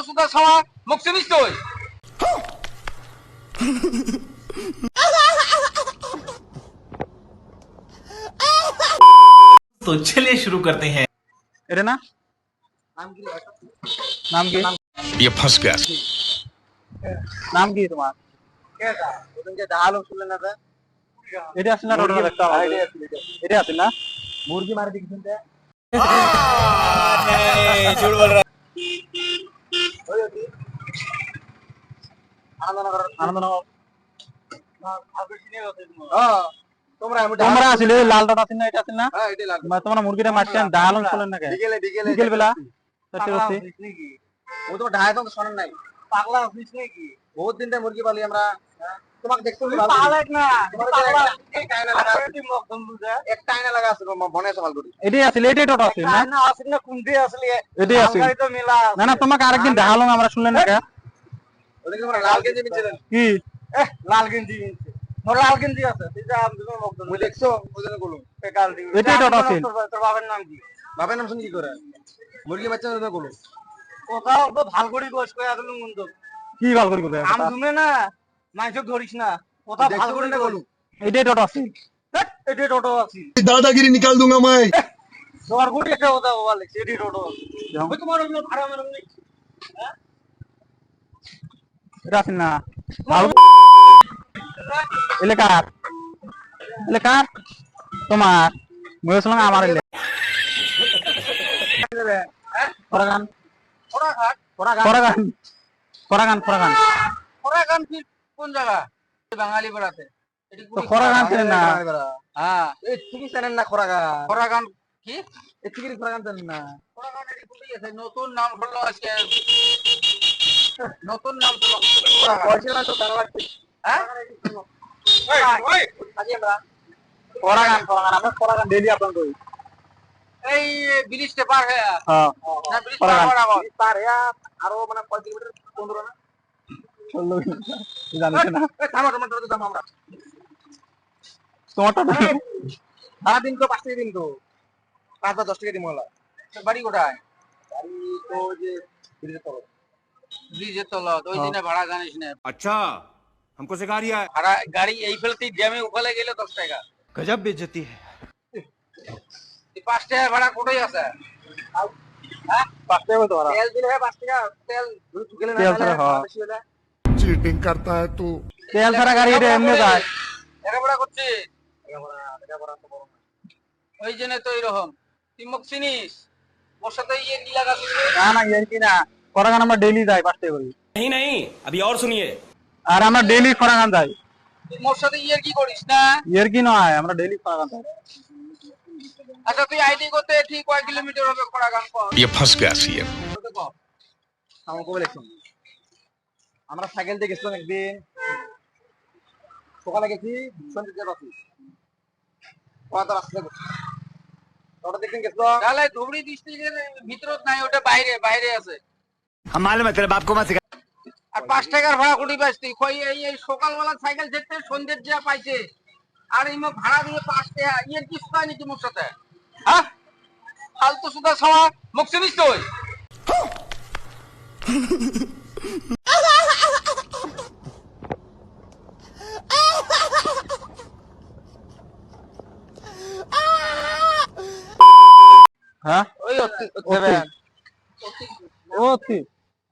সুদা ছাওয়া মুখ চিনিস তুই? तो चलिए शुरू करते हैं। এটা না নাম কি ये फंस गया। নাম কি তোমার? কেডা ওদিন যে ডাল শুনলেন না? এটা আছে না টোটো দেখতে হবে এটা আছে না মুরগি মারি দিছেন তে झूठ बोल रहा ওই ওই আনন্দনগর আনন্দনগর আগে চিনে গেছে হ্যাঁ তোমরা আসলে লাল ডট আছে না এটা আছে না হ্যাঁ এটাই লাগবে তোমরা মুরগিটা মারছেন ডাল শুনলেন না বিকেলে বিকেল বেলা চারটে বসে নাকি ও তো ঢাকা তো শোনেন নাই পাগলা হইছ নাকি বহুত দিন ধরে মুরগি পালি আমরা তোমাকে দেখছো না পাগলা না পাগলা এক টাইনা লাগা এক টাইনা লাগা আছে মনে আছে ভালো করে এটাই আসলে এটাই টোটো আছে না না আসলে না কোনটি আসলে এটাই আছে গাড়ি তো মেলা না না তোমাকে আরেকদিন ডাহালং আমরা শুনলেন না ওদিকে আমরা লাল গেঞ্জি নিছিলেন কি লাল গেঞ্জি নিছে মোর লাল গেঞ্জি আছে তুই যা আমি তোমার মুখ মুই দেখছো ওজনে কলম বেকার দি এটাই টোটো আছে তোর বাবার নাম কি বাবার নাম শুনি কি করে মুরগি বাচ্চা ওজনে কলম কথা তো ভাল করে গোস কই আসলে মন তো কি ভাল করি কথা আম তুমি না মাংস ধরিস না কথা ভাল করে না কলম এটাই টোটো আছে এটি টোটো আছে दादागिरी निकाल दूंगा मैं। তোমার গুটি একটা কথা বলে এটি টোটো ওই তোমার ওগুলো ভাড়া মারম নেই এটা আছে না এলাকার এলাকার তোমার ময়ূর আমার এলে ফরাগান ফরাঘাট ফরাগান ফরাগান ফরাগান ফরাগান কি কোন জায়গা বাঙালি বেড়াতে এটি তো ফরাগান চেনেন না হ্যাঁ এই তুমি জানেন না ফরাগান কি এই তুমি ফরাগান জানেন না ফরাগান এটি কোথায় আছে নতুন নাম হলো আজকে নতুন নাম হলো বলছিলাম তো জানা লাগছে হ্যাঁ ওই আজ আমরা ফরাগান ফরাগান আমরা ফরাগান ডেইলি আপলোড করি এই ব্রিজটা পার হয়ে হ্যাঁ না ব্রিজ ফরাগান পার হয়ে আরো মানে কয় কিলোমিটার 15 না 16 জানিস না থামো থামো আমরা তোমারটা সারাদিন তো 5 টাকা দিন তো 5 বা 10 টাকা দিন হলো বাড়ি কোথায় বাড়ি তো যে ব্রিজের তলা ওই দিনে ভাড়া জানিস না अच्छा हमको सिखा रिया है। ভাড়া গাড়ি এই ফেলতে ড্যামে উফালে গেলে 10 টাকা गजब बेइज्जती है। এই 5 টাকা ভাড়া কোথায় আছে হ্যাঁ 5 টাকা তো তেল দিলে 5 টাকা তেল গেলে না তেল ছাড়া, হ্যাঁ। বেশি হলে चीटिंग करता है तू। তেল ছাড়া গাড়ি এটা এমনি যায় একেবারে করছি ওই জন্য তো এরকম তুই মুখ চিনিস ওর সাথে ইয়ে কি লাগাছিস না না এর কি না ফরাগান আমরা ডেইলি যাই 5 টাকা করে नहीं नहीं अभी और सुनिए। আর আমরা ডেইলি ফরাগান যাই তুই মোর সাথে ইয়ে কি করিস না এর কি নয় আমরা ডেইলি ফরাগান যাই আচ্ছা তুই আইডি করতে ঠিক কয় কিলোমিটার হবে খড়াগান পর ये फंस गया सीएम। আমাকে বলেছেন আমরা সাইকেল দিয়ে গেছিলাম একদিন সকালে গেছি সন্ধ্যে বাসি কত রাস্তা ওটা দেখেন গেছিল তাহলে ধুবড়ি ডিস্ট্রিক্টের ভিতরত নাই ওটা বাইরে বাইরে আছে हम मालूम है तेरे बाप को मत सिखा। আর 5 টাকার ভাড়া কুড়ি পাইছি কই এই সকালবেলা সাইকেল যেতে সন্ধ্যের যা পাইছে আর এই ভাড়া দিয়ে 5 টাকা ইয়ের কিছু পাই নাকি মোর সাথে হ্যাঁ ফালতু সুদা ছাওয়া মুখ চিনিস তুই হ্যাঁ ওই ওতি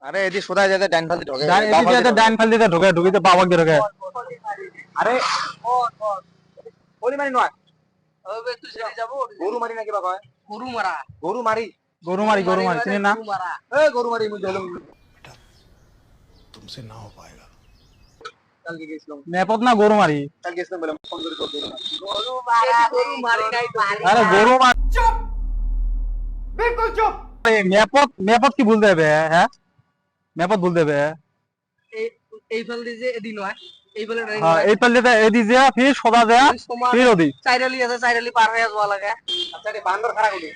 আরে এদি সোদা যেতে ডান ফালতে ঢোকে এদিকে ডান ফাল দিতে ঢোকে ঢুকিতে বাবা কে ঢোকে আরে ওলি মারি নয় ওবে তুই সেটা যাব গরু মারি নাকি বাবা গরু মারা গরু মারি গরু মারি চিনি না এই গরু মারি মুই জলম तुमसे ना हो पाएगा। কালকে গেছিলাম নেপত না গরু মারি কালকে গেছিলাম বলে ফোন করে গরু মারি নাই আরে গরু মারি চুপ বিলকুল চুপ মেপত কি ভুল দেবে হ্যাঁ মেপত ভুল দেবে এই ফল দিয়ে যে এদিন হয় এই বলে হ্যাঁ এই পাল্লে এদি যে ফির সদা দেয়া ফির ওদি চাইরালি আছে চাইরালি পার হয়ে যাওয়া লাগে আচ্ছা রে বান্দর খাড়া করি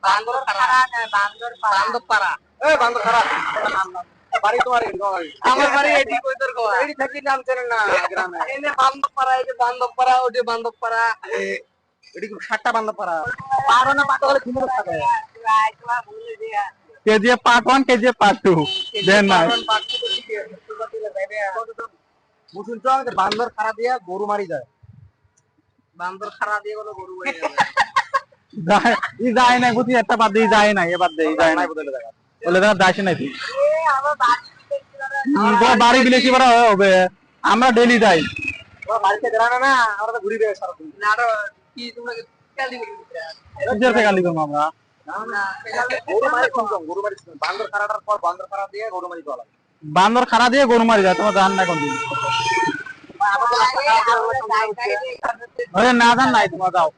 বান্দর খাড়া না বান্দর পাড়া এই বান্দর খাড়া বাড়ি তোমার আমার বাড়ি এটি কই তোর কো এটি থাকি নাম চেন না গ্রামে এনে বান্দর পাড়া এই যে বান্দর পাড়া ওটি বান্দর পাড়া এটি 60টা বান্দর পাড়া পারো না পাতা হলে কিনে থাকে কেজিএফ পার্ট 1 কেজিএফ পার্ট 2 দেন না মুসুন তো আমাদের বান্দর খাড়া দিয়া গরু মারি যায় বান্দর খাড়া দিয়ে কোনো গরু মারি যায় ই যায় না বুঝি একটা বাদ দিয়ে যায় না এবার দেই যায় না বলে দেখা যাচ্ছে না তুই বাড়ি বিলেছি বড় হবে আমরা ডেইলি যাই বাড়িতে গড়ানো না আমরা তো ঘুরি বেড়াই সারাদিন না কি তোমরা কালি কিসের থেকে গালি করবো আমরা গরু মারি বান্দর খাড়াটার পর বান্দর খাড়া দিয়ে গরু মারি চলা বান্দর খাড়া দিয়ে গরু মারি যায় তোমার জান না কোনদিন না জান নাই তোমার যাও